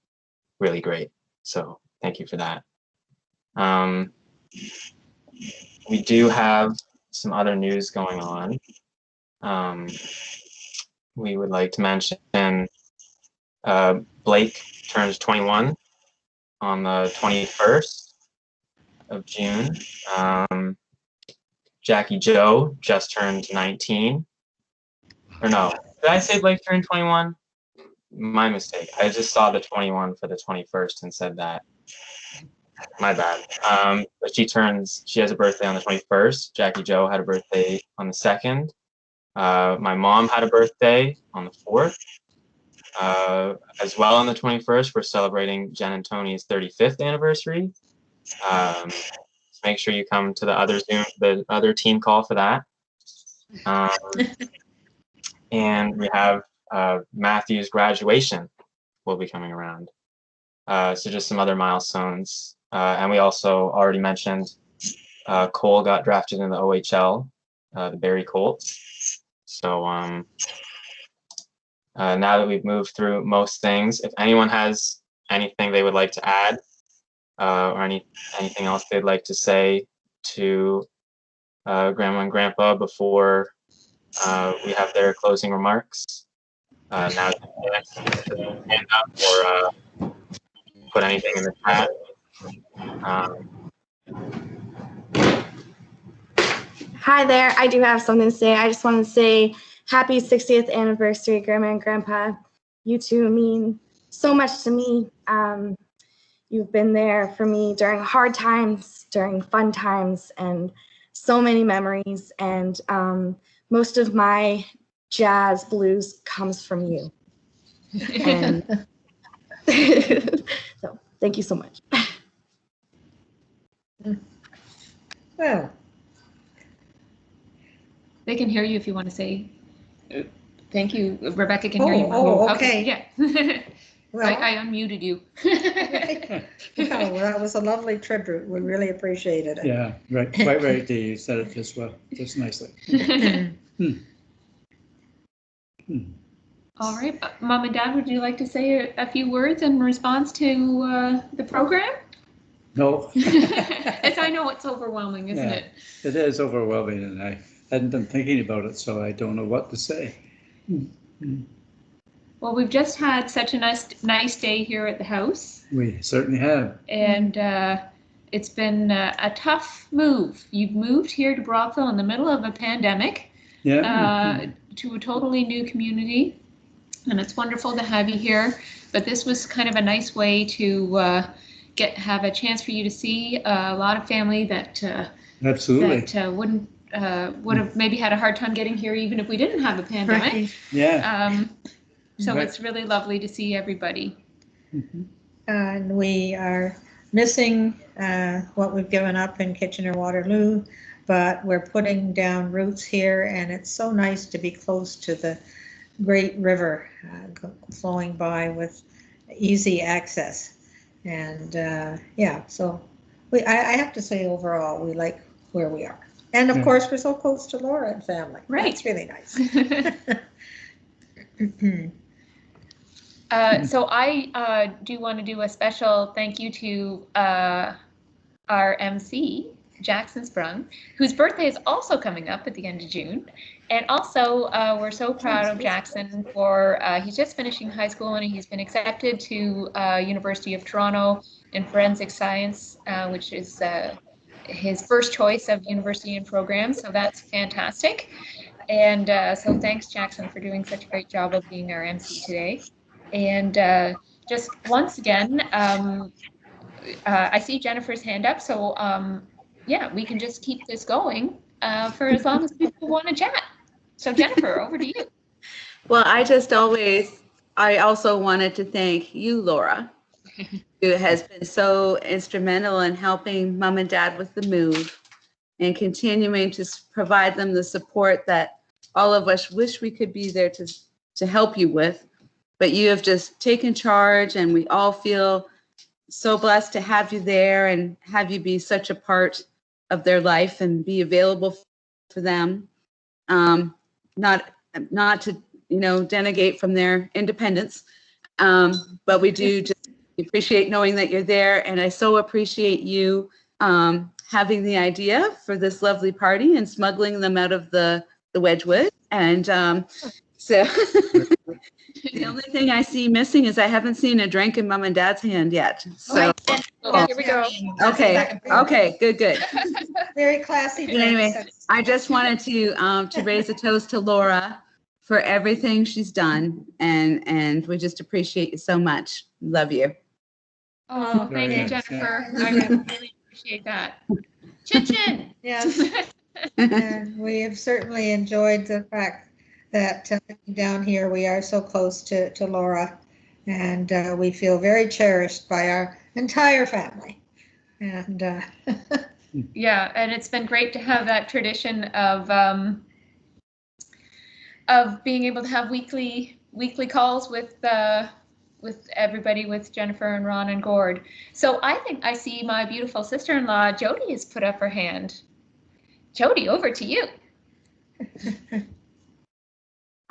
really great. So thank you for that. We do have some other news going on. We would like to mention Blake turns 21 on the 21st of June. Jackie Joe just turned 19. Or no, did I say Blake turned 21? My mistake. I just saw the 21 for the 21st and said that. My bad. But she has a birthday on the 21st. Jackie Joe had a birthday on the 2nd. My mom had a birthday on the 4th. As well on the 21st, we're celebrating Jen and Tony's 35th anniversary. So make sure you come to the other team call for that. and we have Matthew's graduation will be coming around. So just some other milestones. And we also already mentioned Cole got drafted in the OHL, the Barrie Colts. So now that we've moved through most things, if anyone has anything they would like to add, or anything else they'd like to say to Grandma and Grandpa before we have their closing remarks, now's the chance to hand up or put anything in the chat. Hi there. I do have something to say. I just want to say happy 60th anniversary, Grandma and Grandpa. You two mean so much to me. You've been there for me during hard times, during fun times, and so many memories. And most of my jazz blues comes from you. And so thank you so much. Well, They can hear you if you want to say thank you. Rebecca can hear you. Oh, okay. Yeah. well, I unmuted you. well, that was a lovely tribute. We really appreciated it. Yeah, right, quite right. You said it just well, just nicely. All right, Mom and Dad, would you like to say a few words in response to the program? No. I know it's overwhelming, isn't it? It is overwhelming, and I hadn't been thinking about it, so I don't know what to say. Well, we've just had such a nice day here at the house. We certainly have. And it's been a tough move. You've moved here to Brockville in the middle of a pandemic, to a totally new community. And it's wonderful to have you here. But this was kind of a nice way to have a chance for you to see a lot of family that absolutely that would have maybe had a hard time getting here even if we didn't have a pandemic. Right. Yeah. So it's really lovely to see everybody. And we are missing what we've given up in Kitchener-Waterloo, but we're putting down roots here, and it's so nice to be close to the great river flowing by with easy access. And yeah, so I have to say overall we like where we are. And of course we're so close to Laura and family. Right. It's really nice. So I do want to do a special thank you to our MC, Jackson Sprung, whose birthday is also coming up at the end of June. And also, we're so proud of Jackson for, he's just finishing high school and he's been accepted to University of Toronto in forensic science, which is his first choice of university and program. So that's fantastic. And so thanks, Jackson, for doing such a great job of being our MC today. And just once again, I see Jennifer's hand up. So yeah, we can just keep this going for as long as people want to chat. So Jennifer, over to you. Well, I also wanted to thank you, Laura, who has been so instrumental in helping Mom and Dad with the move and continuing to provide them the support that all of us wish we could be there to help you with. But you have just taken charge, and we all feel so blessed to have you there and have you be such a part of their life and be available for them. Not to denegate from their independence, but we do just appreciate knowing that you're there, and I so appreciate you having the idea for this lovely party and smuggling them out of the Wedgwood. And so the only thing I see missing is I haven't seen a drink in Mom and Dad's hand yet. So Here we go. Okay, good. Very classy. But anyway, I just wanted to raise a toast to Laura for everything she's done, and we just appreciate you so much. Love you. Oh, thank you, Jennifer. I really appreciate that. Chin chin. Yes. And we have certainly enjoyed the fact that down here we are so close to Laura, and we feel very cherished by our entire family. And yeah, and it's been great to have that tradition of of being able to have weekly calls with everybody, with Jennifer and Ron and Gord. So I think I see my beautiful sister-in-law Jody has put up her hand. Jody, over to you.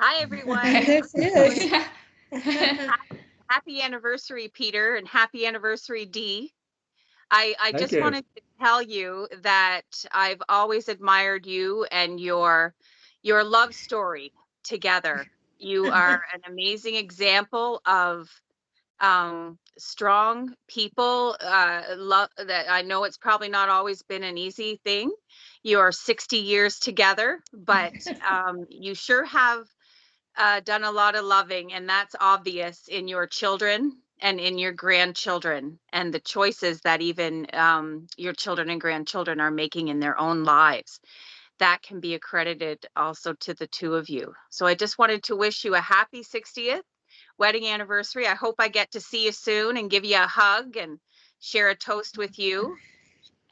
Hi, everyone. This is. Happy anniversary, Peter, and happy anniversary, Dee. I Thank just you. wanted to tell you that I've always admired you and your love story together. You are an amazing example of strong people. Love that. I know it's probably not always been an easy thing. You are 60 years together, but you sure have done a lot of loving, and that's obvious in your children and in your grandchildren, and the choices that even your children and grandchildren are making in their own lives. That can be accredited also to the two of you. So I just wanted to wish you a happy 60th wedding anniversary. I hope I get to see you soon and give you a hug and share a toast with you.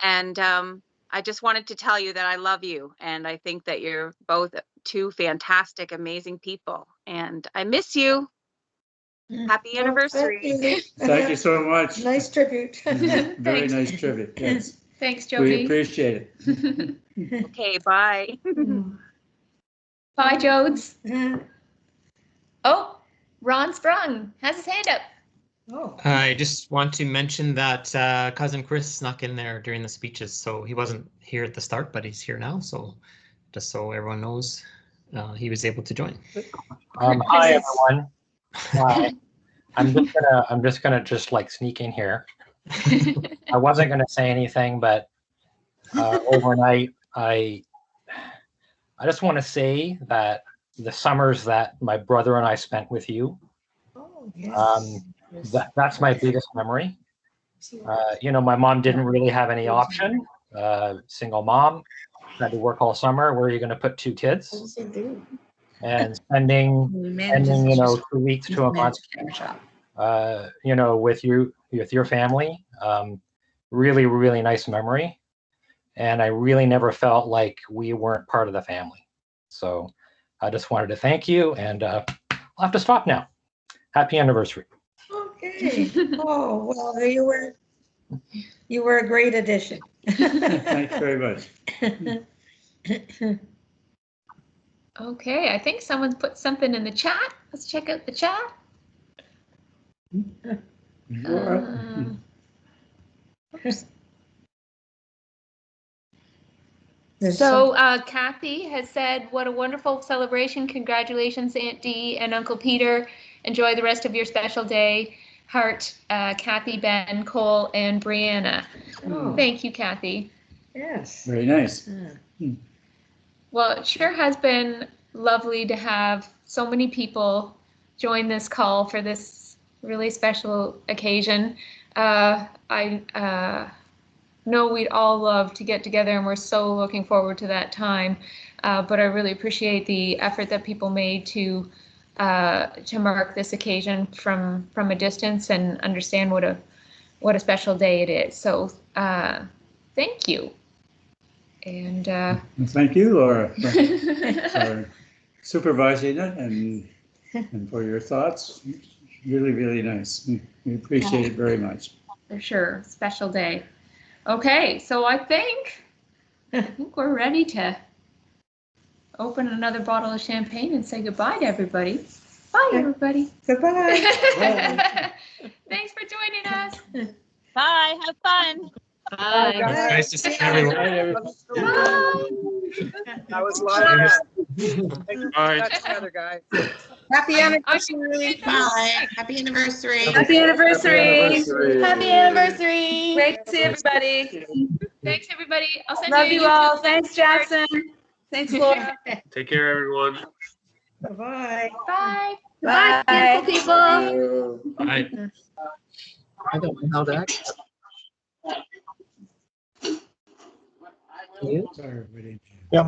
And I just wanted to tell you that I love you, and I think that you're both two fantastic, amazing people, and I miss you. Happy Well, anniversary. Thank you so much. Nice tribute. Very Thanks. nice tribute. Yes, Thanks, we Jody. appreciate it. Okay, bye. Bye, Jodes. Oh, Ron Sprung has his hand up. Oh. I just want to mention that cousin Chris snuck in there during the speeches, so he wasn't here at the start, but he's here now. So just so everyone knows, he was able to join. Hi everyone. I'm just gonna like sneak in here. I wasn't gonna say anything, but overnight I just want to say that the summers that my brother and I spent with you, Oh, yes. that's my biggest memory. You know, my mom didn't really have any option. Single mom, had to work all summer. Where are you going to put two kids? And spending you know 2 weeks to a month, you know, with your family. Really nice memory. And I really never felt like we weren't part of the family. So I just wanted to thank you, and I'll have to stop now. Happy anniversary. Okay. Oh, well, you were a great addition. Thanks very much. Okay, I think someone's put something in the chat. Let's check out the chat. Oops. So Kathy has said, what a wonderful celebration. Congratulations, Aunt Dee and Uncle Peter. Enjoy the rest of your special day. Heart, Kathy, Ben, Cole, and Brianna. Oh. Thank you, Kathy. Yes. Very nice. Well, it sure has been lovely to have so many people join this call for this really special occasion. I know we'd all love to get together, and we're so looking forward to that time. But I really appreciate the effort that people made to mark this occasion from a distance and understand what a special day it is. So thank you. And thank you, Laura, for supervising it and for your thoughts. Really nice. We appreciate it very much. For sure, special day. Okay, so I think we're ready to open another bottle of champagne and say goodbye to everybody. Bye, everybody. Goodbye. Thanks for joining us. Bye. Have fun. Bye. Nice to see everyone. That was a lot of fun. Thank you. Bye. That's another guy. Happy anniversary. Bye. Happy anniversary. Happy anniversary. Happy anniversary. Great to see everybody. Thanks, everybody. I'll send Love you you a all. YouTube Thanks, Jackson. Thanks, Laura. Take care, everyone. Bye. Bye. Bye. Bye, beautiful people. Bye. I don't know how that. Sorry, everybody.